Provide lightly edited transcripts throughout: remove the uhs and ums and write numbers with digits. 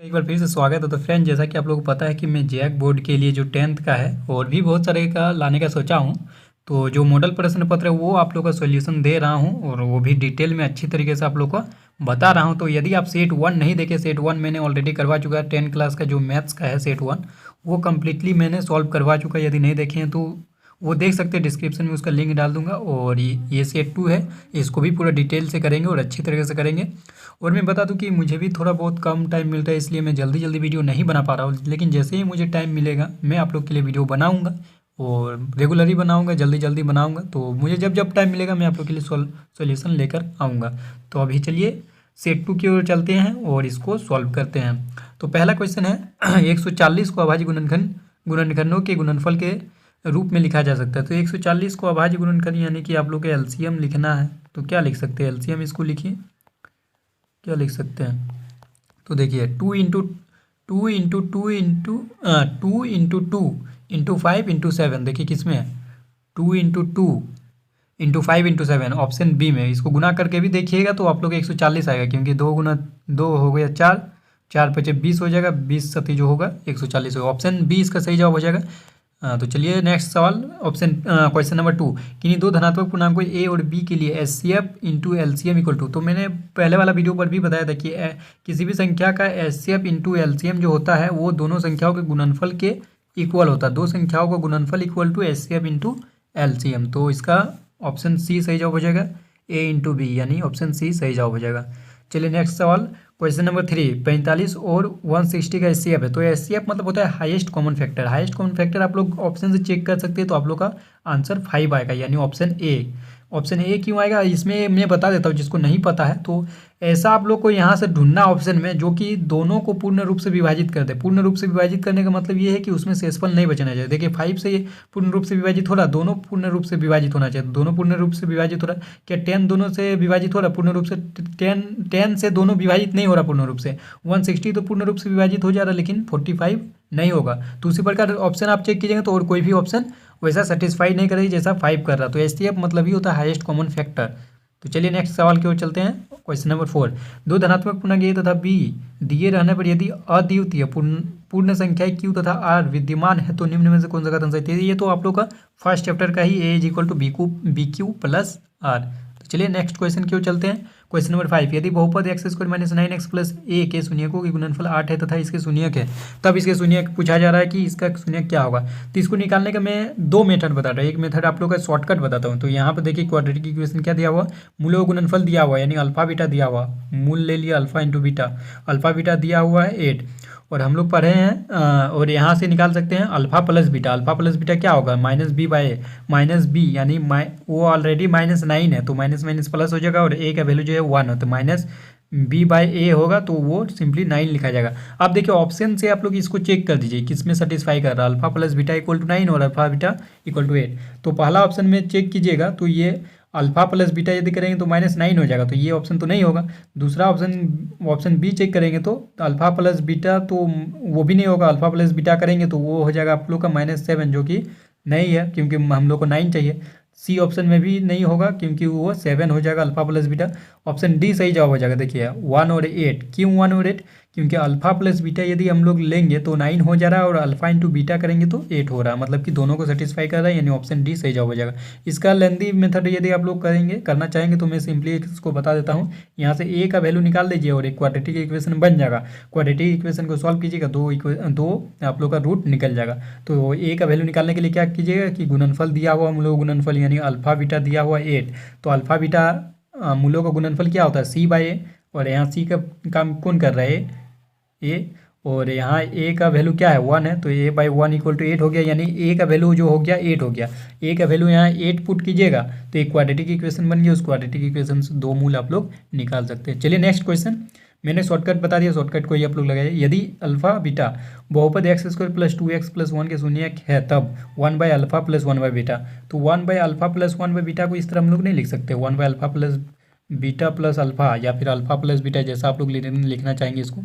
एक बार फिर से स्वागत है। तो फ्रेंड, जैसा कि आप लोगों को पता है कि मैं जैक बोर्ड के लिए जो 10th का है और भी बहुत सारे का लाने का सोचा हूँ। तो जो मॉडल प्रश्न पत्र है वो आप लोग का सॉल्यूशन दे रहा हूँ और वो भी डिटेल में अच्छी तरीके से आप लोग को बता रहा हूँ। तो यदि आप सेट 1 नहीं देखे, सेट 1 मैंने ऑलरेडी करवा चुका है। 10 क्लास का जो मैथ्स का है सेट 1 वो कम्प्लीटली मैंने सॉल्व करवा चुका है। यदि नहीं देखे हैं तो वो देख सकते हैं, डिस्क्रिप्शन में उसका लिंक डाल दूंगा। और ये सेट 2 है, इसको भी पूरा डिटेल से करेंगे और अच्छी तरीके से करेंगे। और मैं बता दूं कि मुझे भी थोड़ा बहुत कम टाइम मिलता है, इसलिए मैं जल्दी जल्दी वीडियो नहीं बना पा रहा हूँ। लेकिन जैसे ही मुझे टाइम मिलेगा मैं आप लोग के लिए वीडियो बनाऊंगा और रेगुलरली बनाऊंगा, जल्दी जल्दी बनाऊंगा। तो मुझे जब जब टाइम मिलेगा मैं आप लोग के लिए सॉल्यूशन लेकर आऊँगा। तो अभी चलिए सेट 2 की ओर चलते हैं और इसको सॉल्व करते हैं। तो पहला क्वेश्चन है 140 को अभाज्य गुणनखंडों के गुणनफल के रूप में लिखा जा सकता है। तो 140 को अभाज्य गुणनखंड यानी कि आप लोग को एलसीएम लिखना है। तो क्या लिख सकते हैं एलसीएम, इसको लिखिए। क्या लिख सकते हैं? तो देखिए 2 इंटू 5 देखिए किस में है, 2 इंटू 5 ऑप्शन बी में। इसको गुना करके भी देखिएगा तो आप लोग 140 आएगा, क्योंकि 2 हो गया 4, 4 पचे 20 हो जाएगा, 20 सती जो होगा 140 होगा। ऑप्शन बी इसका सही जवाब हो जाएगा। तो चलिए नेक्स्ट सवाल, क्वेश्चन नंबर 2। किन्हीं दो धनात्मक पूर्णांकों ए और बी के लिए H C F into LCM equal to. तो मैंने पहले वाला वीडियो पर भी बताया था कि किसी भी संख्या का H C F into LCM जो होता है वो दोनों संख्याओं के गुणनफल के इक्वल होता है। दो संख्याओं का गुणनफल equal to H C F into LCM. तो इसका ऑप्शन सी सही जवाब हो जाएगा, ए इंटू बी, यानी ऑप्शन सी सही जवाब हो जाएगा। चलिए नेक्स्ट सवाल, क्वेश्चन नंबर 3। 45 और 160 का एचसीएफ है। तो एचसीएफ मतलब होता है highest common factor. Highest common factor आप लोग ऑप्शन से चेक कर सकते हैं, तो आप लोग का आंसर 5 आएगा, यानी ऑप्शन ए। ऑप्शन ए क्यों आएगा इसमें मैं बता देता हूँ जिसको नहीं पता है। तो ऐसा आप लोग को यहाँ से ढूंढना ऑप्शन में जो कि दोनों को पूर्ण रूप से विभाजित कर दे। पूर्ण रूप से विभाजित करने का मतलब ये है कि उसमें शेषफल नहीं बचना चाहिए। देखिए 5 से ये पूर्ण रूप से विभाजित हो रहा, दोनों पूर्ण रूप से विभाजित होना चाहिए। दोनों पूर्ण रूप से विभाजित हो रहा, क्या 10 दोनों से विभाजित हो रहा पूर्ण रूप से? 10 से दोनों विभाजित नहीं हो रहा पूर्ण रूप से। 160 तो पूर्ण रूप से विभाजित हो जा रहा, लेकिन 45 नहीं होगा। तो उसी प्रकार ऑप्शन आप चेक कीजिएगा तो और कोई भी ऑप्शन वैसा सेटिस्फाई नहीं करेगी जैसा 5 कर रहा। तो एचसीएफ मतलब ही होता है हाईएस्ट कॉमन फैक्टर। तो चलिए नेक्स्ट सवाल की ओर चलते हैं। Question number 4। दो धनात्मक पूर्णांक ए तथा बी दिए रहने पर यदि अद्वितीय पूर्ण संख्याएं क्यू तथा आर विद्यमान है तो निम्न में से कौन सा कथन सही है? ये तो आप लोग का फर्स्ट चैप्टर का ही, a is equal to b q plus r. तो चलिए नेक्स्ट क्वेश्चन की ओर चलते हैं। Question number 5। यदि बहुपद x square minus 9x plus a के शून्यकों की गुणनफल 8 है तथा इसके शून्यक है, तब इसके शून्यक पूछा जा रहा है कि इसका शून्यक क्या होगा। तो इसको निकालने का मैं दो मेथड बता रहा हूँ। एक मेथड आप लोग का शॉर्टकट बताता हूँ। तो यहाँ पर देखिए क्वाड्रेटिक इक्वेशन क्या दिया हुआ, मूल व गुणनफल दिया हुआ, यानी अल्फा बीटा दिया हुआ। मूल ले लिया alpha into beta, alpha beta दिया हुआ है 8 और हम लोग पढ़े हैं और यहाँ से निकाल सकते हैं alpha plus beta. Alpha plus beta क्या होगा, माइनस बी बाय ए, माइनस बी यानी वो ऑलरेडी -9 है तो माइनस माइनस प्लस हो जाएगा और ए का वैल्यू जो है 1 है, तो माइनस बी बाय ए होगा, तो वो सिंपली 9 लिखा जाएगा। अब देखिए ऑप्शन से आप लोग इसको चेक कर दीजिए किस में सेटिस्फाई कर रहा है, alpha plus beta equal to 9 और अल्फा बीटा इक्वल टू 8। तो पहला ऑप्शन में चेक कीजिएगा तो ये अल्फा प्लस बीटा यदि करेंगे तो -9 हो जाएगा, तो ये ऑप्शन तो नहीं होगा। दूसरा ऑप्शन बी चेक करेंगे तो अल्फा प्लस बीटा तो वो भी नहीं होगा। अल्फा प्लस बीटा करेंगे तो वो हो जाएगा आप लोग का -7, जो कि नहीं है क्योंकि हम लोग को 9 चाहिए। सी ऑप्शन में भी नहीं होगा क्योंकि वो 7 हो जाएगा alpha plus beta. Option D सही जवाब हो जाएगा। देखिए 1 और 8, क्यों 1 और 8? क्योंकि अल्फा प्लस बीटा यदि हम लोग लेंगे तो 9 हो जा रहा है और अल्फा इंटू बीटा करेंगे तो 8 हो रहा है, मतलब कि दोनों को सेटिस्फाई कर रहा है, यानी ऑप्शन डी सही जवाब हो जाएगा। इसका लेंदी मेथड यदि आप लोग करना चाहेंगे तो मैं सिंपली इसको बता देता हूँ। यहाँ से ए का वैल्यू निकाल दीजिए और एक क्वाड्रेटिक इक्वेशन बन जाएगा। क्वाड्रेटिक इक्वेशन को सॉल्व कीजिएगा, दो आप लोग का रूट निकल जाएगा। तो ए का वैल्यू निकालने के लिए क्या कीजिएगा कि गुणनफल दिया हुआ मूलों का गुणनफल यानी अल्फा बीटा दिया हुआ 8, तो अल्फा बीटा मूलों का गुणनफल क्या होता है, सी बाय ए, और यहाँ सी का काम कौन कर रहा है, ए, और यहाँ ए का वैल्यू क्या है 1 है, तो ए बाई 1 इक्वल टू 8 हो गया, यानी ए का वैल्यू जो हो गया 8 हो गया। ए का वैल्यू यहाँ 8 पुट कीजिएगा तो एक क्वाड्रेटिक इक्वेशन बन गया। उस क्वाड्रेटिक इक्वेशन से दो मूल आप लोग निकाल सकते हैं। चलिए नेक्स्ट क्वेश्चन, मैंने शॉर्टकट बता दिया, शॉर्टकट को ही आप लोग लगाइए। यदि अल्फा बीटा बहुपद x square plus 2x plus 1 के शून्यक है तब 1 by alpha plus 1 by beta. तो 1 by alpha plus 1 by beta को इस तरह हम लोग नहीं लिख सकते, 1 by alpha plus beta plus alpha या फिर अल्फा प्लस बीटा, जैसा आप लोग लिखना चाहेंगे। इसको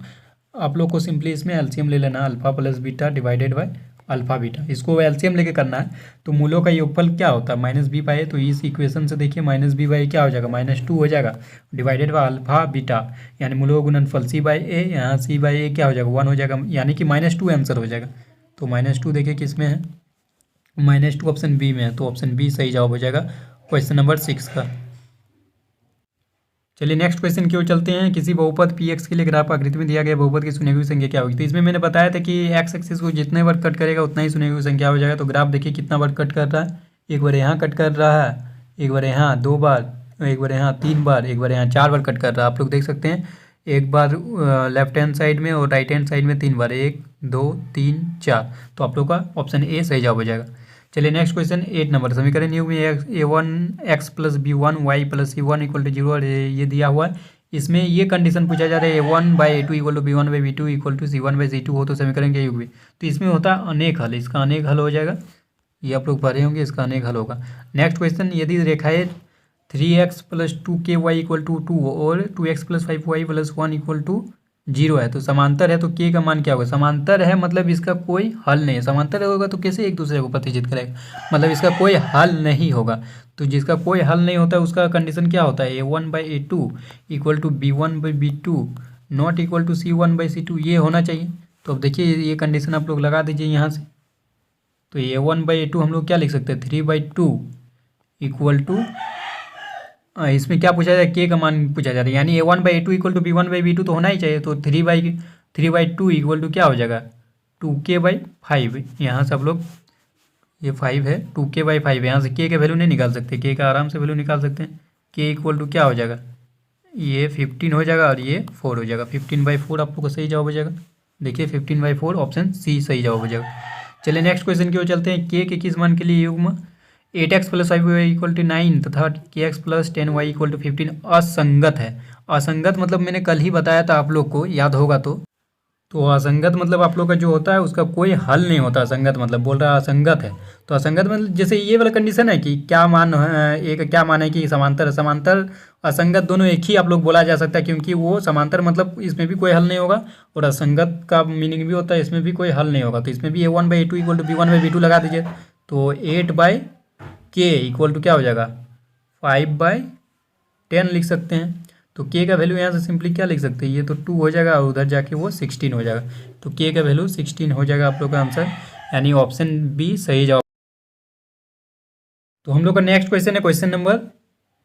आप लोग को सिंपली इसमें एलसीएम ले लेना, alpha plus beta divided by alpha beta, इसको एलसीएम लेके करना है। तो मूलों का योगफल क्या होता है माइनस बी बाई ए, तो इस इक्वेशन से देखिए माइनस बी बाई क्या हो जाएगा -2 हो जाएगा, डिवाइडेड बाय अल्फा बीटा यानी मूलों का गुणनफल सी बाई ए, यहाँ सी बाई ए क्या हो जाएगा 1 हो जाएगा, यानी कि -2 आंसर हो जाएगा। तो -2 देखिए किस में है, -2 ऑप्शन बी में है, तो ऑप्शन बी सही जवाब हो जाएगा क्वेश्चन नंबर 6 का। चलिए नेक्स्ट क्वेश्चन की ओर चलते हैं। किसी बहुपद पी एक्स के लिए ग्राफ आकृति में दिया गया बहुपद की सुनी हुई संख्या क्या होगी। तो इसमें मैंने बताया था कि एक्स एक्सिस को जितने बार कट करेगा उतना ही सुनी हुई संख्या हो जाएगा। तो ग्राफ देखिए कितना बार कट कर रहा है, एक बार यहाँ कट कर रहा है, एक बार यहाँ 2 बार, एक बार यहाँ 3 बार, एक बार यहाँ 4 बार कट कर रहा है। आप लोग देख सकते हैं, एक बार लेफ्ट हैंड साइड में और राइट हैंड साइड में 3 बार, 1 2 3 4। तो आप लोग का ऑप्शन ए सही जवाब हो जाएगा। चलिए नेक्स्ट क्वेश्चन 8 नंबर समीकरण योग में a1 x plus b1 y plus c1 equal to 0 और ये दिया हुआ है। इसमें ये कंडीशन पूछा जा रहा है a1/a2 equal to b1/b2 equal to c1/c2 हो तो समीकरण के योग में। तो इसमें होता है अनेक हल, इसका अनेक हल हो जाएगा, ये आप लोग पढ़े होंगे, इसका अनेक हल होगा। नेक्स्ट क्वेश्चन, यदि रेखाएं 3x plus 2ky equal to 2 और 2x plus 5y plus 1 equal to 0 है तो समांतर है, तो k का मान क्या होगा। समांतर है मतलब इसका कोई हल नहीं है, समांतर होगा तो कैसे एक दूसरे को प्रतिचित करेगा, मतलब इसका कोई हल नहीं होगा। तो जिसका कोई हल नहीं होता है उसका कंडीशन क्या होता है, a1/a2 equal to b1/b2 not equal to c1/c2, ये होना चाहिए। तो अब देखिए ये कंडीशन आप लोग लगा दीजिए यहाँ से। तो a1/a2 हम लोग क्या लिख सकते हैं, 3/2 इक्वल टू, इसमें क्या पूछा जाए, के का मान पूछा जा रहा है, यानी a1/a2 इक्वल टू b1/b2 तो होना ही चाहिए। तो 3/2 इक्वल टू क्या हो जाएगा, 2k/5। यहाँ से आप लोग, ये 5 है, 2k/5 यहाँ से k का वैल्यू नहीं निकाल सकते, k का आराम से वैल्यू निकाल सकते हैं। k इक्वल टू क्या हो जाएगा, ये 15 हो जाएगा और ये 4 हो जाएगा, 15/4 आप लोग का सही जवाब हो जाएगा। देखिए 15/4 ऑप्शन सी सही जवाब हो जाएगा। चलिए नेक्स्ट क्वेश्चन की ओर चलते हैं। के किस मान के लिए युग्म 8x plus 5y equal to 9 तथा kx plus 10y equal to 15 असंगत है। असंगत मतलब मैंने कल ही बताया था आप लोग को, याद होगा तो असंगत मतलब आप लोग का जो होता है उसका कोई हल नहीं होता। असंगत मतलब बोल रहा है असंगत है, तो असंगत मतलब जैसे ये वाला कंडीशन है कि क्या मान है, एक क्या मान है कि समांतर, समांतर असंगत दोनों एक ही आप लोग बोला जा सकता है, क्योंकि वो समांतर मतलब इसमें भी कोई हल नहीं होगा और असंगत का मीनिंग भी होता है इसमें भी कोई हल नहीं होगा। तो इसमें भी a1/a2 इक्वल टू b1/b2 लगा दीजिए, तो 8/k इक्वल टू क्या हो जाएगा, 5/10 लिख सकते हैं। तो k का वैल्यू यहाँ से सिंपली क्या लिख सकते हैं, ये तो 2 हो जाएगा और उधर जाके वो 16 हो जाएगा। तो k का वैल्यू 16 हो जाएगा आप लोग का आंसर, यानी ऑप्शन बी सही जवाब। तो हम लोग का नेक्स्ट क्वेश्चन है क्वेश्चन नंबर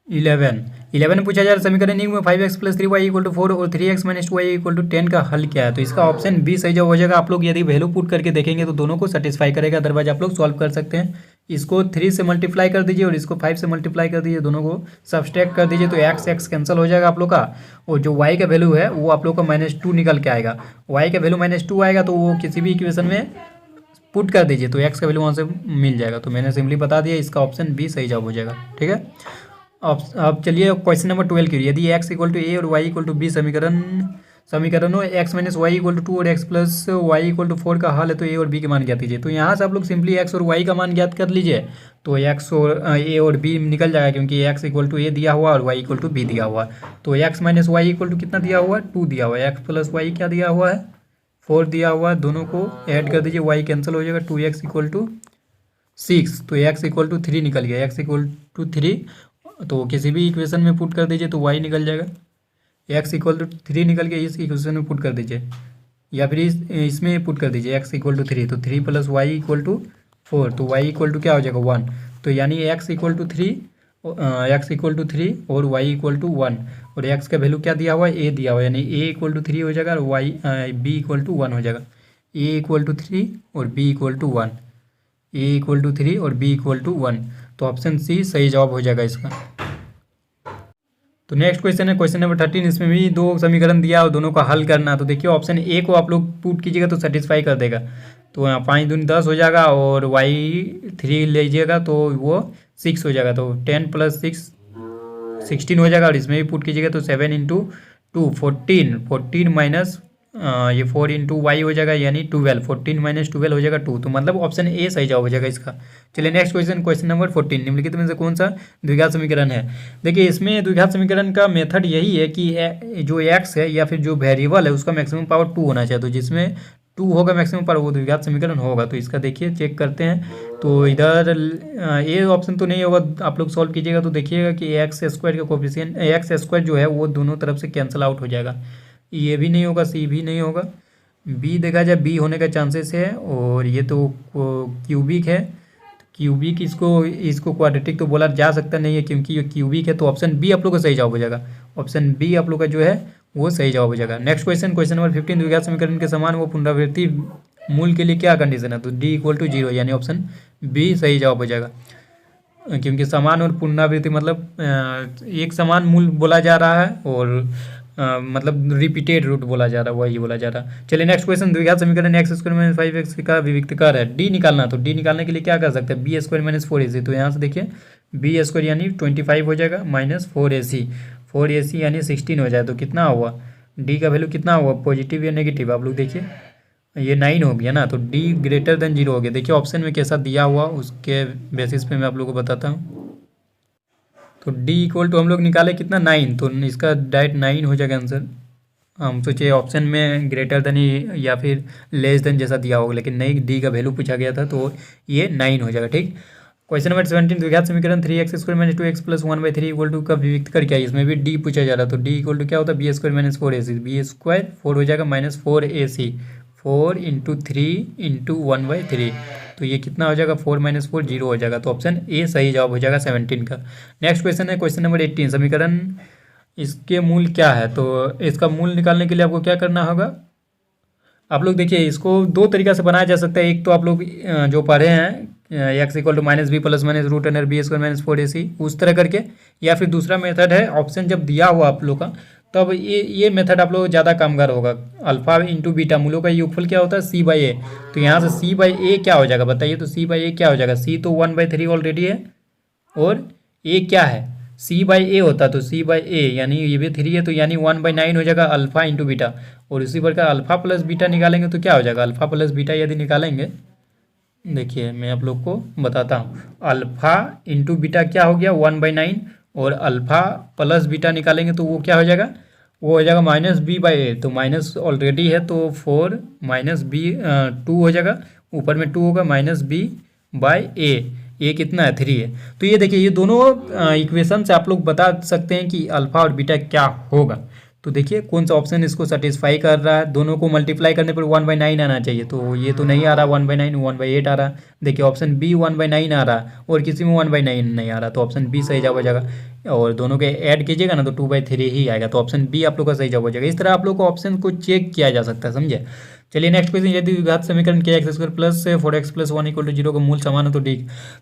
11 में पूछा जा रहा है समीकरण एक में 5x plus 3y equal to 4 और 3x minus 2y equal to 10 का हल क्या है। तो इसका ऑप्शन बी सही जवाब हो जाएगा। आप लोग यदि वैल्यू पुट करके देखेंगे तो दोनों को सेटिस्फाई करेगा, अदरवाइज आप लोग सॉल्व कर सकते हैं। इसको 3 से मल्टीप्लाई कर दीजिए और इसको 5 से मल्टीप्लाई कर दीजिए, दोनों को सब्सट्रैक्ट कर दीजिए, तो x कैंसिल हो जाएगा आप लोग का। और जो y का वैल्यू है वो आप लोग का -2 निकल के आएगा। y का वैल्यू -2 आएगा तो वो किसी भी इक्वेशन में पुट कर दीजिए तो x का वैल्यू वहाँ से मिल जाएगा। तो मैंने सिंपली बता दिया, इसका ऑप्शन बी सही जवाब हो जाएगा। ठीक है, अब चलिए क्वेश्चन नंबर 12 की, यदि x इक्वल टू ए और y इक्वल टू बी समीकरणों x minus y equal to 2 और x plus y equal to 4 का हल है तो a और b के मान ज्ञात कीजिए। तो यहाँ से आप लोग सिंपली x और y का मान ज्ञात कर लीजिए, तो x और a और b निकल जाएगा, क्योंकि x इक्वल टू ए दिया हुआ और y इक्वल टू b दिया हुआ। तो x minus y equal to कितना दिया हुआ है, 2 दिया हुआ है, x प्लस वाई क्या दिया हुआ है, 4 दिया हुआ है। दोनों को ऐड कर दीजिए, y कैंसिल हो जाएगा, 2x इक्वल टू 6, तो x इक्वल टू 3 निकल गया, x इक्वल टू 3, तो किसी भी इक्वेशन में पुट कर दीजिए तो y निकल जाएगा। x इक्वल टू 3 निकल गया, इस इक्वेशन में पुट कर दीजिए या फिर इसमें पुट कर दीजिए x इक्वल टू 3, तो 3 प्लस वाई इक्वल टू 4, तो y इक्वल टू क्या हो जाएगा 1। तो यानी x इक्वल टू 3 और y इक्वल टू 1, और x का वैल्यू क्या दिया हुआ है, a दिया हुआ है, यानी a इक्वल टू 3 हो जाएगा और b इक्वल टू 1 हो जाएगा। a इक्वल टू 3 और b equal to 1, a equal to 3 और b इक्वल टू 1, तो ऑप्शन सी सही जवाब हो जाएगा इसका। तो नेक्स्ट क्वेश्चन है क्वेश्चन नंबर 13, इसमें भी 2 समीकरण दिया और दोनों का हल करना। तो देखिए ऑप्शन ए को आप लोग पुट कीजिएगा तो सेटिस्फाई कर देगा, तो यहाँ 5 दूनी 10 हो जाएगा और y 3 लीजिएगा तो वो 6 हो जाएगा, तो 10 प्लस 6 16 हो जाएगा। और इसमें भी पुट कीजिएगा तो 7 इंटू 2 14 माइनस ये 4 इंटू वाई हो जाएगा, यानी 12, 14 माइनस 12 हो जाएगा 2, तो मतलब ऑप्शन ए सही जवाब हो जाएगा इसका। चलिए नेक्स्ट क्वेश्चन, क्वेश्चन नंबर 14, निम्नलिखित में से कौन सा द्विघात समीकरण है। देखिए इसमें द्विघात समीकरण का मेथड यही है कि जो एक्स है या फिर जो वेरिएबल है उसका मैक्सिमम पावर 2 होना चाहिए। तो जिसमें टू होगा मैक्सिमम, पर वो द्विघात समीकरण होगा। तो इसका देखिए चेक करते हैं। तो इधर ए ऑप्शन तो नहीं होगा, आप लोग सॉल्व कीजिएगा तो देखिएगा कि एक्स स्क्वायर का कोफिशिएंट एक्स स्क्वायर जो है वो दोनों तरफ से कैंसिल आउट हो जाएगा। ये भी नहीं होगा, सी भी नहीं होगा, बी देखा जाए बी होने का चांसेस है, और ये तो क्यूबिक है। क्यूबिक इसको इसको क्वाड्रेटिक तो बोला जा सकता नहीं है क्योंकि ये क्यूबिक है। तो ऑप्शन बी आप लोग का सही जवाब हो जाएगा। ऑप्शन बी आप लोग का जो है वो सही जवाब हो जाएगा। नेक्स्ट क्वेश्चन, क्वेश्चन नंबर 15, द्विघात समीकरण के समान वो पुनरावृत्ति मूल के लिए क्या कंडीशन है? तो डी इक्वल टू 0, यानी ऑप्शन बी सही जवाब हो जाएगा। क्योंकि समान और पुनरावृत्ति मतलब एक समान मूल बोला जा रहा है और मतलब रिपीटेड रूट बोला जा रहा है, वही बोला जा रहा है। चलिए नेक्स्ट क्वेश्चन, द्विघात समीकरण एक्स स्क्वायर माइनस 5x का विविक्तकार है, डी निकालना। तो डी निकालने के लिए क्या कर सकते हैं? B square minus 4ac। तो यहाँ से देखिए बी स्क्वायर यानी 25 हो जाएगा माइनस 4ac यानी 16 हो जाए। तो कितना हुआ? डी का वैल्यू कितना हुआ, पॉजिटिव या नेगेटिव? आप लोग देखिए ये 9 हो गया ना, तो डी ग्रेटर देन 0 हो गया। देखिए ऑप्शन में कैसा दिया हुआ उसके बेसिस पे मैं आप लोग को बताता हूँ। तो डी इक्वल टू हम लोग निकाले कितना, 9, तो इसका डायरेक्ट 9 हो जाएगा आंसर। हम सोचे ऑप्शन में ग्रेटर देन या फिर लेस देन जैसा दिया होगा, लेकिन नहीं, डी का वैल्यू पूछा गया था तो ये 9 हो जाएगा। ठीक, क्वेश्चन नंबर 17, द्विघात समीकरण 3x square minus 2x plus 1/3 equal to का विविक्त कर क्या है? इसमें भी डी पूछा जा रहा है। तो डी इक्वल टू क्या होता है? B square minus 4ac, b square 4 हो जाएगा माइनस 4ac, 4 इंटू 3 इंटू 1/3। तो ये कितना हो जाएगा? 4 माइनस 4 0 हो जाएगा। तो ऑप्शन ए सही जवाब हो जाएगा 17 का। नेक्स्ट क्वेश्चन है क्वेश्चन नंबर 18, समीकरण इसके मूल क्या है? तो इसका मूल निकालने के लिए आपको क्या करना होगा? आप लोग देखिए इसको दो तरीका से बनाया जा सकता है। एक तो आप लोग जो पढ़े हैं x equal to minus b plus minus root under b square minus 4ac, उस तरह करके, या फिर दूसरा मेथड है ऑप्शन जब दिया हुआ आप लोग का, तब ये मेथड आप लोग ज़्यादा कामगार होगा। अल्फा इंटू बीटा मूलों का योगफल क्या होता है? सी बाई ए। तो यहाँ से सी बाई ए क्या हो जाएगा बताइए? तो सी बाई ए क्या हो जाएगा? सी तो 1/3 ऑलरेडी है, और ए क्या है? सी बाई ए होता, तो सी बाई ए यानी ये भी 3 है, तो यानी 1/9 हो जाएगा अल्फा इंटू बीटा। और इसी प्रकार अल्फा प्लस बीटा निकालेंगे तो क्या हो जाएगा? अल्फा प्लस बीटा यदि निकालेंगे, देखिए मैं आप लोग को बताता हूँ, अल्फा इंटू बीटा क्या हो गया? 1/9, और अल्फा प्लस बीटा निकालेंगे तो वो क्या हो जाएगा? वो हो जाएगा माइनस बी बाई ए। तो माइनस ऑलरेडी है तो 4 माइनस बी 2 हो जाएगा, ऊपर में 2 होगा माइनस बी बाई ए कितना है? 3 है। तो ये देखिए ये दोनों इक्वेशन से आप लोग बता सकते हैं कि अल्फा और बीटा क्या होगा। तो देखिए कौन सा ऑप्शन इसको सेटिस्फाई कर रहा है। दोनों को मल्टीप्लाई करने पर 1/9 आना चाहिए, तो ये तो नहीं आ रहा 1/9, 1/8 आ रहा। देखिए ऑप्शन बी 1/9 आ रहा, और किसी में 1/9 नहीं आ रहा, तो ऑप्शन बी सही जवाब हो जाएगा। और दोनों के ऐड कीजिएगा ना तो 2/3 ही आएगा, तो ऑप्शन बी आप लोग का सही जवाब हो जाएगा। इस तरह आप लोग को ऑप्शन को चेक किया जा सकता है, समझे। चलिए नेक्स्ट क्वेश्चन, यदि द्विघात समीकरण के x square plus 4x plus 1 equal to 0 का मूल समान हो तो डी।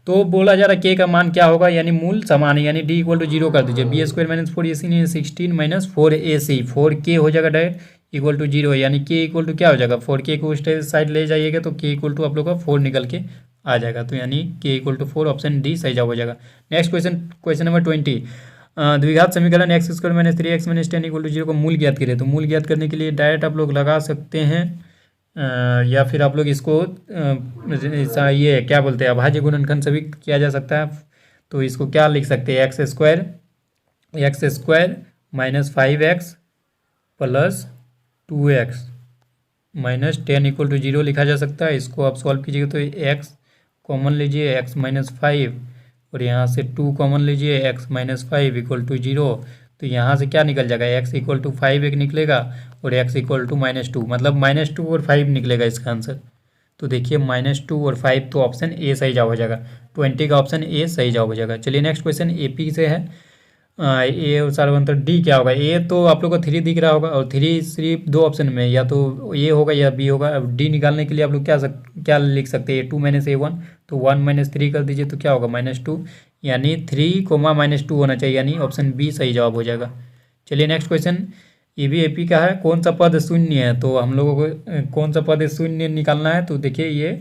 तो बोला जा रहा है के का मान क्या होगा, यानी मूल समान है, यानी डी इक्वल टू 0 कर दीजिए। B square minus 4ac 16 minus 4ac, 4k हो जाएगा डायरेक्ट इक्वल टू 0, यानी के इक्वल टू क्या हो जाएगा? 4k को उस साइड ले जाइएगा तो के इक्वल टू आप लोग का 4 निकल के आ जाएगा। तो यानी के इक्वल टू 4, ऑप्शन डी सही जवाब हो जाएगा। नेक्स्ट क्वेश्चन, क्वेश्चन नंबर 20, द्विघात समीकरण x square minus 3x minus 10 equal to 0 को मूल ज्ञात करें। तो मूल ज्ञात करने के लिए डायरेक्ट आप लोग लगा सकते हैं, या फिर आप लोग इसको ये क्या बोलते हैं, अभाज्य गुणनखंड से भी किया जा सकता है। तो इसको क्या लिख सकते हैं? X square minus 5x plus 2x minus 10 equal to 0 लिखा जा सकता है। इसको आप सॉल्व कीजिएगा तो x कॉमन लीजिए, x माइनस 5, और यहाँ से 2 कॉमन लीजिए, x माइनस 5 इक्वल टू 0। तो यहाँ से क्या निकल जाएगा? x इक्वल टू 5 एक निकलेगा, और x इक्वल टू -2, मतलब -2 और 5 निकलेगा इसका आंसर। तो देखिए -2 और 5, तो ऑप्शन ए सही जवाब हो जाएगा। 20 का ऑप्शन ए सही जवाब हो जाएगा। चलिए नेक्स्ट क्वेश्चन AP से है, ए और सार्वंतर डी क्या होगा? ए तो आप लोग को 3 दिख रहा होगा, और 3 सिर्फ दो ऑप्शन में, या तो ए होगा या बी होगा। अब डी निकालने के लिए आप लोग क्या लिख सकते हैं? 2 माइनस A1, तो 1 माइनस 3 कर दीजिए तो क्या होगा? -2, यानी 3, -2 होना चाहिए, यानी ऑप्शन बी सही जवाब हो जाएगा। चलिए नेक्स्ट क्वेश्चन, ये भी AP का है, कौन सा पद शून्य है? तो हम लोगों को कौन सा पद शून्य निकालना है। तो देखिए ये,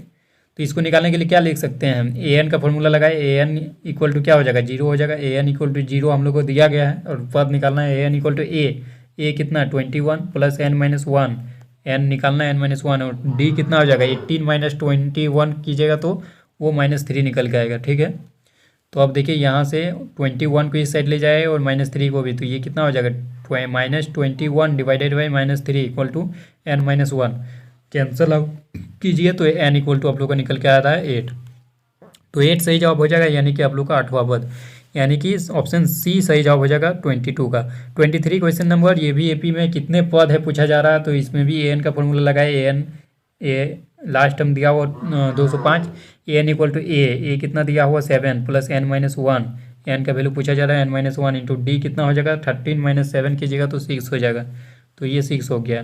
तो इसको निकालने के लिए क्या लिख सकते हैं? an का फॉर्मूला लगाए, an इक्वल टू क्या हो जाएगा? 0 हो जाएगा। an इक्वल टू 0 हम लोग को दिया गया है, और पद निकालना है an इक्वल टू a कितना? 21 प्लस n-1, n निकालना है n-1, और d कितना हो जाएगा? 18 माइनस 21 कीजिएगा तो वो -3 निकल के आएगा, ठीक है। तो अब देखिए यहाँ से 21 को इस साइड ले जाए और -3 को भी, तो ये कितना हो जाएगा? -21 divided by -3 equal to n-1। Cancel out कीजिए तो एन इक्वल टू आप लोग का निकल के आ रहा है 8। तो 8 सही जवाब हो जाएगा, यानी कि आप लोग का 8वां पद, यानी कि ऑप्शन सी सही जवाब हो जाएगा 22 का। 23 क्वेश्चन नंबर, ये भी एपी में कितने पद है पूछा जा रहा है, तो इसमें भी ए एन का फॉर्मूला लगाए। ए लास्ट टर्म दिया हुआ 205, ए एन इक्वल टू ए कितना दिया हुआ 7 प्लस n-1, एन का वैल्यू पूछा जा रहा है n-1 इंटू डी कितना हो जाएगा 13 माइनस 7 कीजिएगा तो 6 हो जाएगा, तो ये 6 हो गया।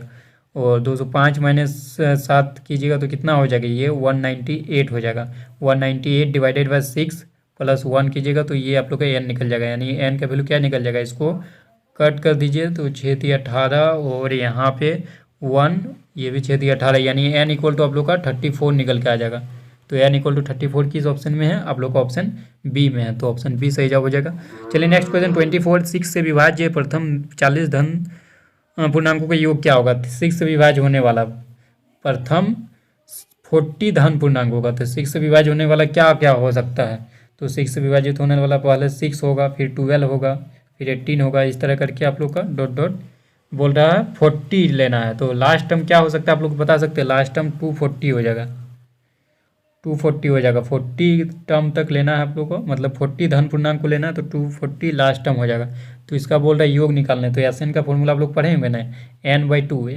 और 205 माइनस 7 कीजिएगा तो कितना हो जाएगा, ये 198 हो जाएगा। 198 डिवाइडेड बाई 6 प्लस 1 कीजिएगा तो ये आप लोग का एन निकल जाएगा, यानी एन का वैल्यू क्या निकल जाएगा, इसको कट कर दीजिए तो 6×3=18 और यहाँ पे 1, ये भी 6×3=18, यानी एन इक्वल टू आप लोग का 34 निकल के आ जाएगा। तो एन इक्वल टू 34 किस ऑप्शन में है, आप लोग का ऑप्शन बी में है, तो ऑप्शन बी सही जवाब हो जाएगा। चलिए नेक्स्ट क्वेश्चन 24, 6 से विभाज्य प्रथम 40 धन पूर्णांकों का योग क्या होगा। 6 से विभाज्य होने वाला प्रथम 40 धन पूर्णांकों का, तो 6 से विभाज्य होने वाला क्या क्या हो सकता है, तो 6 से विभाजित होने वाला पहले 6 होगा, फिर 12 होगा, फिर 18 होगा, इस तरह करके आप लोग का डॉट डॉट बोल रहा है 40 लेना है। तो लास्ट टर्म क्या हो सकता है आप लोग बता सकते हैं, लास्ट टर्म 240 हो जाएगा, 240 हो जाएगा। 40 टर्म तक लेना है आप लोग को, मतलब 40 धन पूर्णांक को लेना है तो 240 लास्ट टर्म हो जाएगा। तो इसका बोल रहा है योग निकालना है, तो एस एन का फॉर्मूला आप लोग पढ़े होंगे ना, n/2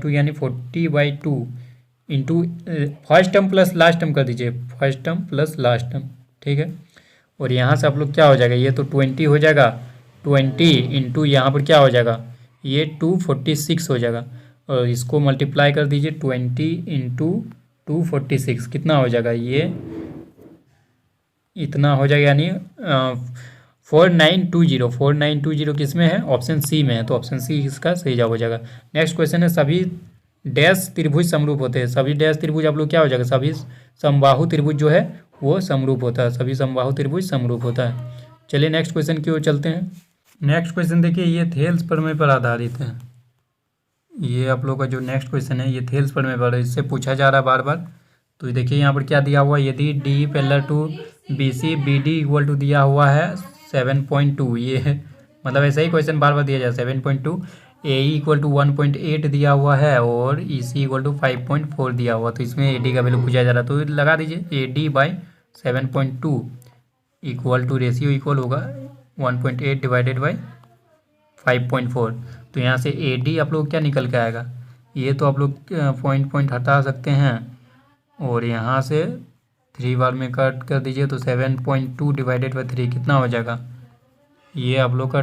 यानी 40/2 into first term plus last term कर दीजिए, first term plus last term, ठीक है। और यहाँ से आप लोग क्या हो जाएगा, ये तो 20 हो जाएगा, 20 इंटू यहाँ पर क्या हो जाएगा, ये 246 हो जाएगा, और इसको मल्टीप्लाई कर दीजिए 20 इंटू 246 कितना हो जाएगा, ये इतना हो जाएगा, यानी 4920 किस में है, ऑप्शन सी में है, तो ऑप्शन सी इसका सही जवाब हो जाएगा। नेक्स्ट क्वेश्चन है, सभी डैश त्रिभुज समरूप होते हैं। सभी डैश त्रिभुज आप लोग क्या हो जाएगा, सभी समबाहु त्रिभुज जो है वो समरूप होता है, सभी समबाहु त्रिभुज समरूप होता है। चलिए नेक्स्ट क्वेश्चन की ओर चलते हैं। नेक्स्ट क्वेश्चन देखिए, ये थेल्स प्रमेय पर आधारित है। ये आप लोग का जो नेक्स्ट क्वेश्चन है ये थेल्स प्रमेय पर, इससे पूछा जा रहा है बार बार। तो देखिए यहाँ पर क्या दिया हुआ है, यदि D parallel to B C, B D equal to दिया हुआ है 7.2, ये मतलब ऐसा ही क्वेश्चन बार बार दिया जाए 7.2, ए इक्वल टू 1.8 दिया हुआ है और ई सी इक्वल टू 5.4 दिया हुआ, तो इसमें ए डी का वैल्यू पूछा जा रहा है, तो लगा दीजिए A D by 7.2 equal to ratio equal होगा 1.8 डिवाइडेड बाई 5.4। तो यहाँ से ए डी आप लोग क्या निकल के आएगा, ये तो आप लोग पॉइंट हटा सकते हैं और यहाँ से 3 बार में कट कर दीजिए तो 7.2 डिवाइडेड बाई 3 कितना हो जाएगा, ये आप लोग का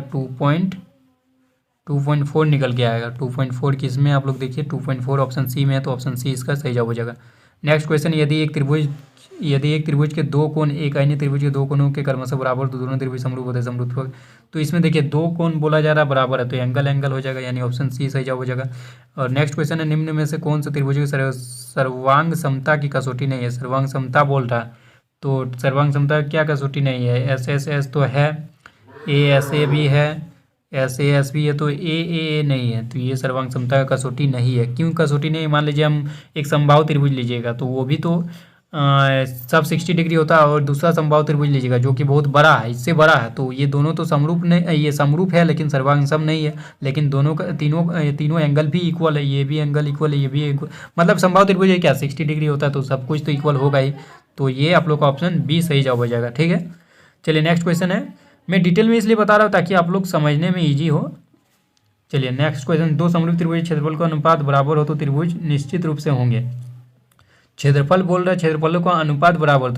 2.4 निकल के आएगा। 2.4 किस में आप लोग देखिए 2.4 ऑप्शन सी में है, तो ऑप्शन सी इसका सही जवाब हो जाएगा। नेक्स्ट क्वेश्चन, यदि एक त्रिभुज के दो कोण एक अन्य त्रिभुज के दो कोणों के क्रमशः बराबर, तो दोनों त्रिभुज समरूप होते हैं, समरूप। तो इसमें देखिए दो कोण बोला जा रहा है बराबर है, तो एंगल हो जाएगा, यानी ऑप्शन सी सही जवाब हो जाएगा। और नेक्स्ट क्वेश्चन है, निम्न में से कौन सा त्रिभुज की सर्वांग समता की कसौटी नहीं है। सर्वांग समता बोल रहा है, तो सर्वांग समता क्या कसौटी नहीं है, एस तो है, ए भी है, एस भी है, तो ए नहीं है, तो ये सर्वांग समता का कसौटी नहीं है। क्यों कसौटी नहीं, मान लीजिए हम एक समबाहु त्रिभुज लीजिएगा तो वो भी तो सब 60 डिग्री होता है, और दूसरा समबाहु त्रिभुज लीजिएगा जो कि बहुत बड़ा है, इससे बड़ा है, तो ये दोनों तो समरूप नहीं, ये समरूप है लेकिन सर्वांग सम नहीं है, लेकिन दोनों का तीनों एंगल भी इक्वल है, ये भी एंगल इक्वल है, ये भी इक्वल, मतलब समबाहु त्रिभुज है क्या 60 डिग्री होता है, तो सब कुछ तो इक्वल होगा ही, तो ये आप लोग का ऑप्शन बी सही जवाब हो जाएगा, ठीक है। चलिए नेक्स्ट क्वेश्चन है, मैं डिटेल में इसलिए बता रहा हूँ ताकि आप लोग समझने में ईजी हो। चलिए नेक्स्ट क्वेश्चन, दो समरूप त्रिभुज क्षेत्रफल का अनुपात बराबर हो तो त्रिभुज निश्चित रूप से होंगे। क्षेत्रफल बोल रहा है, क्षेत्रफलों का अनुपात बराबर,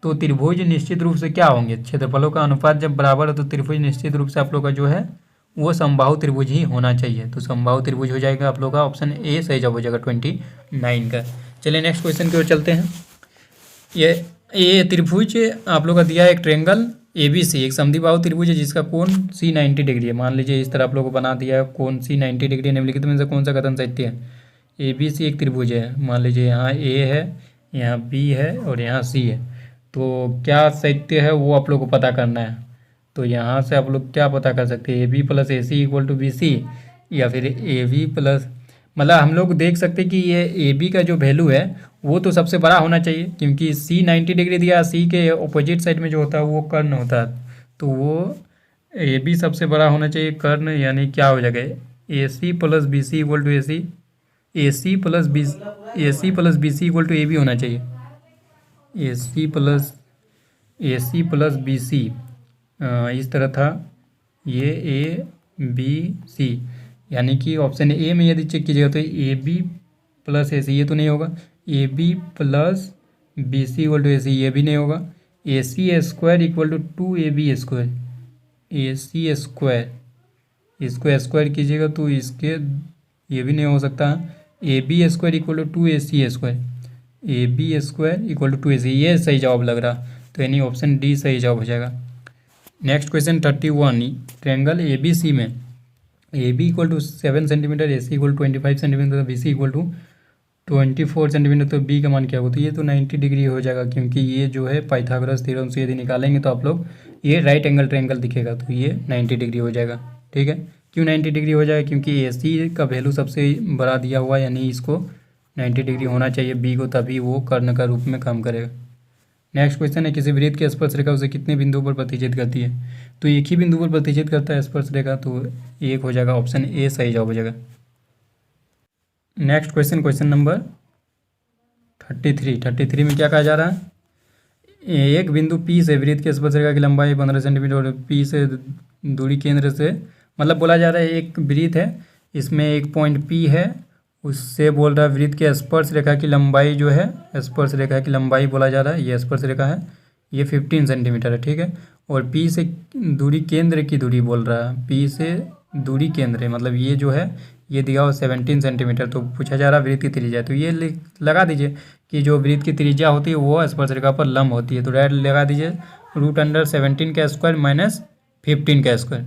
तो त्रिभुज निश्चित रूप से क्या होंगे, क्षेत्रफलों का अनुपात जब बराबर है तो त्रिभुज निश्चित रूप से आप लोग का जो है वो समबाहु त्रिभुज ही होना चाहिए, तो समबाहु त्रिभुज हो जाएगा आप लोग का, ऑप्शन ए सही जवाब हो जाएगा 29 का। चलिए नेक्स्ट क्वेश्चन की ओर चलते हैं। ये त्रिभुज आप लोग का दिया है एक ट्रेंगल ABC, एक समद्विबाहु त्रिभुज है जिसका कोण C 90 डिग्री है। मान लीजिए इस तरह आप लोग को बना दिया है, कोण C 90 डिग्री है, निम्नलिखित में से कौन सा कथन सत्य है। ABC एक त्रिभुज है, मान लीजिए यहाँ A है, यहाँ B है और यहाँ C है, तो क्या सत्य है वो आप लोग को पता करना है। तो यहाँ से आप लोग क्या पता कर सकते हैं, AB plus AC equal to BC, या फिर AB प्लस, मतलब हम लोग देख सकते हैं कि ये AB का जो वैल्यू है वो तो सबसे बड़ा होना चाहिए, क्योंकि C 90 डिग्री दिया, C के ऑपोजिट साइड में जो होता है वो कर्ण होता है, तो वो AB सबसे बड़ा होना चाहिए कर्ण, यानी क्या हो जाएगा AC plus BC equal to AC, AC plus BC equal to AB होना चाहिए। AC प्लस BC इस तरह था, ये ABC, यानी कि ऑप्शन ए में यदि चेक कीजिएगा तो AB प्लस AC ये तो नहीं होगा, AB plus BC equal to AC ये भी नहीं होगा, AC square equal to 2AB square, AC square इसको स्क्वायर कीजिएगा तो इसके ये भी नहीं हो सकता। AB square equal to 2AC square, AB square equal to 2AC, ये सही जवाब लग रहा, तो यानी ऑप्शन डी सही जवाब हो जाएगा। नेक्स्ट क्वेश्चन 31, ट्रायंगल ABC में AB equal to 7 centimetre, AC equal 25 centimetre, BC equal to 24 centimetre, तो B का मान क्या होगा, तो ये तो 90 डिग्री हो जाएगा, क्योंकि ये जो है पाइथागोरस थ्योरम से यदि निकालेंगे तो आप लोग ये राइट एंगल ट्रायंगल दिखेगा, तो ये 90 डिग्री हो जाएगा। ठीक है, क्यों 90 डिग्री हो जाएगा, क्योंकि AC का वैल्यू सबसे बड़ा दिया हुआ है, यानी इसको 90 डिग्री होना चाहिए B को, तभी वो कर्ण का रूप में काम करेगा। नेक्स्ट क्वेश्चन है, किसी वृत्त की स्पर्श रेखा उसे कितने बिंदुओं पर प्रतिच्छेद करती है, तो एक ही बिंदु पर प्रतिच्छेद करता है स्पर्श रेखा, तो एक हो जाएगा, ऑप्शन ए सही जवाब हो जाएगा। नेक्स्ट क्वेश्चन नंबर 33 में क्या कहा जा रहा है, एक बिंदु P से वृत्त की स्पर्श रेखा की लंबाई 15 सेंटीमीटर और P से दूरी केंद्र से, मतलब बोला जा रहा है एक वृत्त है, इसमें एक पॉइंट P है, उससे बोल रहा है वृत्त के स्पर्श रेखा की लंबाई जो है, स्पर्श रेखा की लंबाई बोला जा रहा है, ये स्पर्श रेखा है, ये 15 सेंटीमीटर है। ठीक है, और P से दूरी केंद्र की दूरी बोल रहा है, P से दूरी केंद्र, मतलब ये जो है ये दिया हुआ 17 सेंटीमीटर, तो पूछा जा रहा है वृत्त की त्रिज्या, तो ये लगा दीजिए कि जो वृत्त की त्रिज्या होती है वो स्पर्श रेखा पर लंब होती है, तो डायरेक्ट लगा दीजिए √17 का स्क्वायर माइनस 15 का स्क्वायर।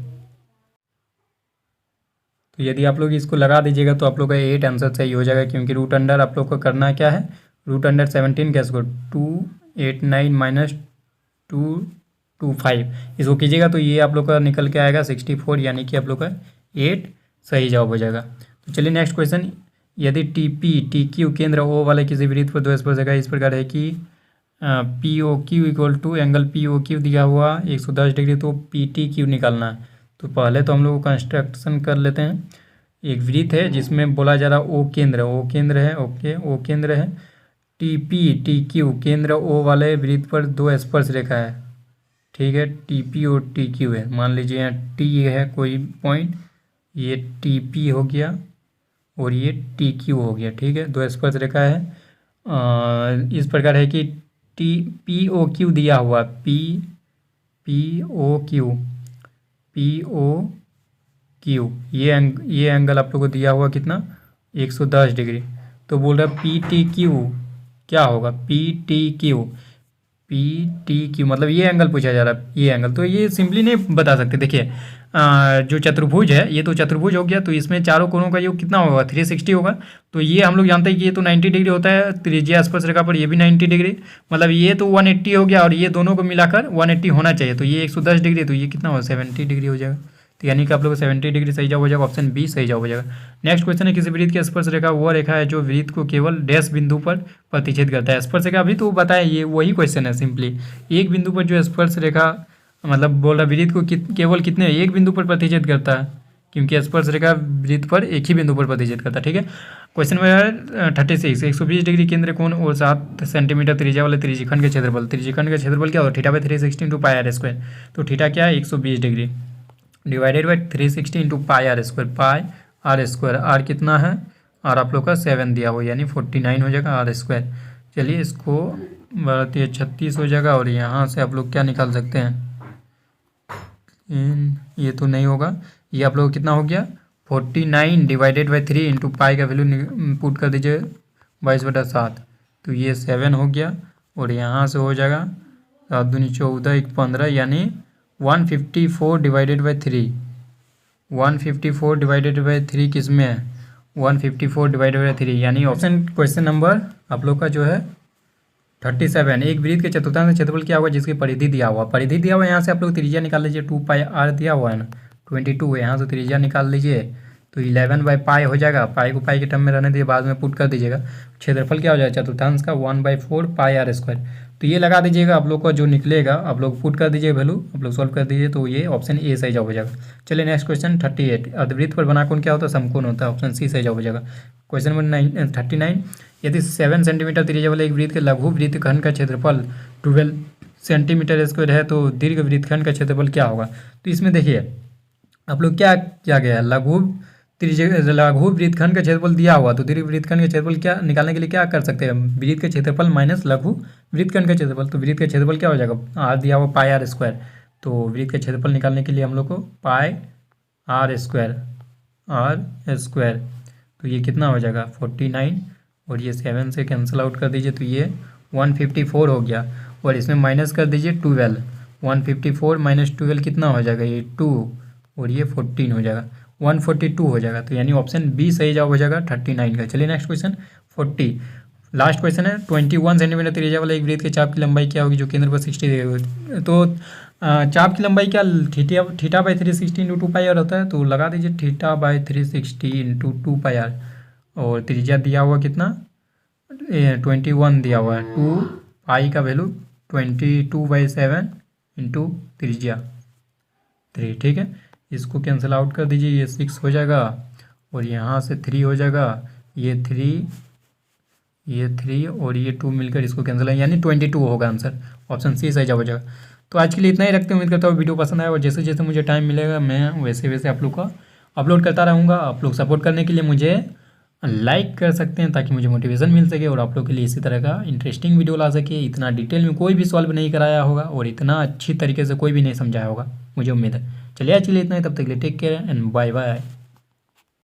तो यदि आप लोग इसको लगा दीजिएगा तो आप लोग का 8 आंसर सही हो जाएगा, क्योंकि रूट अंडर आप लोग को करना क्या है, √17 का स्क्वायर 289 माइनस 225, इसको कीजिएगा तो ये आप लोग का निकल के आएगा 64, यानी कि आप लोग का 8 सही जवाब हो जाएगा। तो चलिए नेक्स्ट क्वेश्चन, यदि TQ केंद्र O वाले किसी वृत्त पर दो स्पर्श रेखा इस प्रकार है कि POQ equal to angle POQ दिया हुआ 110 डिग्री, तो PTQ निकालना है। तो पहले तो हम लोग कंस्ट्रक्शन कर लेते हैं। एक वृत्त है जिसमें बोला जा रहा O केंद्र है, ओके, O केंद्र है, TQ केंद्र O वाले वृत्त पर दो स्पर्श रेखा है। ठीक है, TP और TQ है, मान लीजिए यहाँ T है कोई पॉइंट, ये TP हो गया और ये TQ हो गया। ठीक है, दो स्पर्श रेखा है, इस प्रकार है कि POQ दिया हुआ, POQ ये एंगल आप लोग को दिया हुआ कितना, 110 डिग्री। तो बोल रहा PTQ क्या होगा, PTQ मतलब ये एंगल पूछा जा रहा है, ये एंगल, तो ये सिंपली नहीं बता सकते। देखिए जो चतुर्भुज है, ये तो चतुर्भुज हो गया, तो इसमें चारों कोणों का योग कितना होगा, 360 होगा। तो ये हम लोग जानते हैं कि ये तो 90 डिग्री होता है त्रिज्या स्पर्श रेखा पर, ये भी 90 डिग्री, मतलब ये तो 180 हो गया, और ये दोनों को मिलाकर 180 होना चाहिए, तो ये 110 डिग्री, तो ये कितना होगा, 70 डिग्री हो जाएगा। तो यानी कि आप लोग 70 डिग्री सही जवाब हो जाएगा, ऑप्शन बी सही जवाब हो जाएगा। नेक्स्ट क्वेश्चन है, किसी वृत्त की स्पर्श रेखा वह रेखा है जो वृत्त को केवल डैश बिंदु पर प्रतिच्छेद करता है। स्पर्श रेखा अभी तो बताया, ये वही क्वेश्चन है, सिंपली एक बिंदु पर जो स्पर्श रेखा, मतलब बोल रहा वृत्त को केवल कितने एक बिंदु पर प्रतिच्छेद करता है, क्योंकि स्पर्श रेखा वृत्त पर एक ही बिंदु पर प्रतिच्छेद करता है। ठीक है, क्वेश्चन नंबर 36, 120 डिग्री केंद्र कोण और 7 सेंटीमीटर त्रिज्या वाले त्रिज्यखंड के क्षेत्रफल, त्रिज्यखंड का क्षेत्रफल क्या होगा, θ/360 इंटू पाई आर स्क्वायर। तो थीटा क्या है, 120 degree divided by 360 into pi r square, r कितना है, आर आप लोग का 7 दिया हो, यानी 49 हो जाएगा आर स्क्वायर। चलिए इसको बढ़ाते 36 हो जाएगा, और यहाँ से आप लोग क्या निकाल सकते हैं, ये तो नहीं होगा, ये आप लोग कितना हो गया, 49 डिवाइडेड बाई 3 इंटू पाई का वैल्यू पुट कर दीजिए 22/7, तो ये 7 हो गया, और यहाँ से हो जाएगा 7 दूनी 14 1 15, यानी 154 डिवाइडेड बाई 3, 154 डिवाइडेड बाई 3 किस में है, 154 डिवाइडेड बाई 3, यानी ऑप्शन क्वेश्चन नंबर आप लोग का जो है 37, एक वृत्त के चतुर्थांश क्षेत्रफल क्या होगा जिसकी परिधि दिया हुआ, यहाँ से आप लोग त्रिज्या निकाल लीजिए, 2 पाई आर दिया हुआ है ना, 22, यहाँ से त्रिज्या निकाल लीजिए, तो 11/पाई हो जाएगा, पाई को पाई के टर्म में रहने दिए, बाद में पुट कर दीजिएगा। क्षेत्रफल क्या हो जाएगा चतुर्थांश का, 1/4 पाई आर स्क्वायर, तो ये लगा दीजिएगा, आप लोग का जो निकलेगा आप लोग पुट कर दीजिए वैल्यू, आप लोग सॉल्व कर दीजिए, तो ये ऑप्शन ए सही जवाब हो जाएगा। चलिए नेक्स्ट क्वेश्चन 38, अर्धवृत्त पर बना कोण क्या होता है? समकोण होता है, ऑप्शन सी सही जवाब हो जाएगा। क्वेश्चन नंबर 39, यदि 7 सेंटीमीटर त्रिज्या वाले एक वृत्त के लघु वृत्तखंड का क्षेत्रफल 12 सेंटीमीटर स्क्वायर है तो दीर्घ वृत्तखंड का क्षेत्रफल क्या होगा? तो इसमें देखिए आप लोग क्या किया गया है, लघु वृत्तखंड का क्षेत्रफल दिया हुआ, तो दीर्घ वृत्तखंड का क्षेत्रफल क्या निकालने के लिए क्या कर सकते हैं? वृत्त का क्षेत्रफल माइनस लघु वृत्तखंड का क्षेत्रफल, तो वृत्त का क्षेत्रफल क्या हो जाएगा? आर दिया हुआ पाई आर स्क्वायर, तो वृत्त का क्षेत्रफल निकालने के लिए हम लोग को पाई आर स्क्वायर, तो ये कितना हो जाएगा 49, और ये 7 से कैंसिल आउट कर दीजिए तो ये 154 हो गया, और इसमें माइनस कर दीजिए 12, 154 माइनस 12 कितना हो जाएगा? ये 2, और ये 14 हो जाएगा, 142 हो जाएगा। तो यानी ऑप्शन बी सही जवाब हो जाएगा 39 का। चलिए नेक्स्ट क्वेश्चन 40, लास्ट क्वेश्चन है। 21 सेंटीमीटर त्रिज्या वाला एक वृत्त के चाप की लंबाई क्या होगी जो केंद्र पर 60 देगा? तो चाप की लंबाई क्या theta by 360 into 2 pi r होता है, तो लगा दीजिए theta by 360 into 2 pi r, और त्रिज्या दिया हुआ कितना 21 दिया हुआ है, 2 पाई का वैल्यू 22/7 इंटू त्रिज्या 3, ठीक है। इसको कैंसिल आउट कर दीजिए, ये 6 हो जाएगा, और यहाँ से 3 हो जाएगा, ये 3 और ये 2 मिलकर इसको कैंसिल है, यानी 22 होगा आंसर, ऑप्शन सी सही जवाब हो जाएगा। तो आज के लिए इतना ही रखते हैं, उम्मीद करता हूँ वीडियो पसंद आया, और जैसे जैसे मुझे टाइम मिलेगा मैं वैसे वैसे आप लोग का अपलोड करता रहूँगा। आप लोग सपोर्ट करने के लिए मुझे लाइक कर सकते हैं ताकि मुझे मोटिवेशन मिल सके, और आप लोग के लिए इसी तरह का इंटरेस्टिंग वीडियो ला सके। इतना डिटेल में कोई भी सॉल्व नहीं कराया होगा, और इतना अच्छी तरीके से कोई भी नहीं समझाया होगा, मुझे उम्मीद है। चलिए आज के लिए इतना ही, तब तक के लिए take care and bye bye.